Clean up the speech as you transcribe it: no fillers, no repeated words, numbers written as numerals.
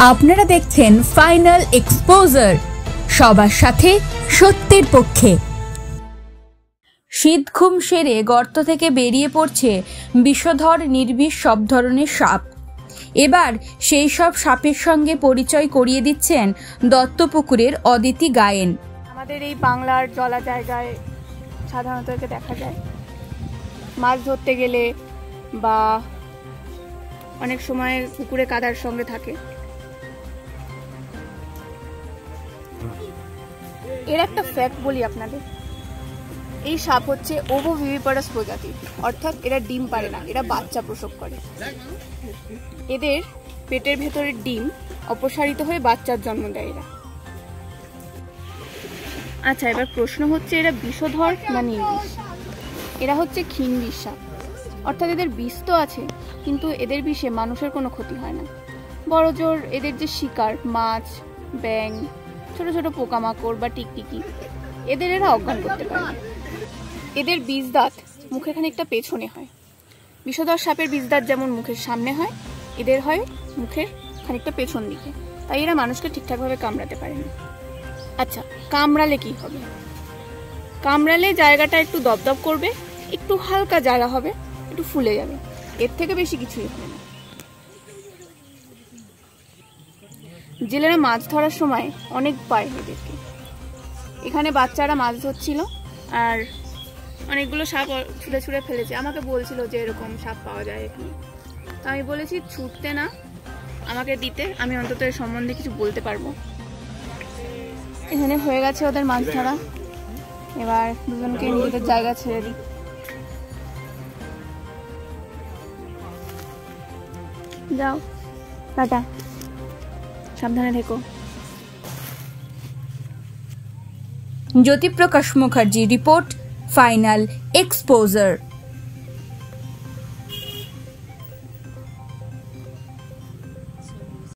আপনারা দেখছেন final exposure, সবার সাথে সত্যের পক্ষে। শীত ঘুম সেরে গর্ত থেকে বেরিয়ে পড়ছে বিষধর নির্বিষ সব ধরনের সাপ। এবার সেই সব সাপের সঙ্গে পরিচয় করিয়ে দিচ্ছেন দত্তপুকুরের অদিতি গায়েন। আমাদের এই বাংলার জলা জায়গায় সাধারণত একে দেখা যায় মাছ ধরতে গেলে, বা অনেক সময় পুকুরে কাদার সঙ্গে থাকে। এর একটা ফ্যাক্ট বলি আপনাদের, এই সাপ হচ্ছে ওভোভিভিপারাস প্রজাতির, অর্থাৎ এরা ডিম পারে না, এরা বাচ্চা প্রসব করে। এদের পেটের ভেতরের ডিম অপসারিত হয়ে বাচ্চার জন্ম দেয় এরা। আচ্ছা, এবার প্রশ্ন হচ্ছে এরা বিষধর না নির্বিষ? এরা হচ্ছে ক্ষীণবিষ সাপ, অর্থাৎ এদের বিষ তো আছে কিন্তু এদের বিষে মানুষের কোনো ক্ষতি হয় না। বড়জোর এদের যে শিকার মাছ, ব্যাঙ, ছোট ছোট পোকামাকড় বা টিকটিকি, এদের এরা অজ্ঞান করতে পারে। এদের বীজ দাঁত মুখে খানিকটা পেছনে হয়। বিষধর সাপের বীজ দাঁত যেমন মুখের সামনে হয়, এদের হয় মুখের খানিকটা পেছন দিকে, তাই এরা মানুষকে ঠিকঠাকভাবে কামড়াতে পারে না। আচ্ছা, কামড়ালে কি হবে? কামড়ালে জায়গাটা একটু দপদপ করবে, একটু হালকা জ্বালা হবে, একটু ফুলে যাবে, এর থেকে বেশি কিছুই হবে না। জেলেরা মাছ ধরার সময় অনেক পায় এদেরকে। এখানে বাচ্চারা মাছ ধরছিল আর অনেকগুলো সাপ ছুঁড়ে ছুঁড়ে ফেলেছে। আমাকে বলছিল যে এরকম সাপ পাওয়া যায় এখানে, তো আমি বলেছি ছুটতে না, আমাকে দিতে, আমি অন্তত এর সম্বন্ধে কিছু বলতে পারবো। এখানে হয়ে গেছে ওদের মাছ ধরা, এবার দুজনকে নিজেদের জায়গা ছেড়ে দিই। যাও, টাটা, সাবধানে থেকো। Jyotiprakash Mukherjee report, final exposure.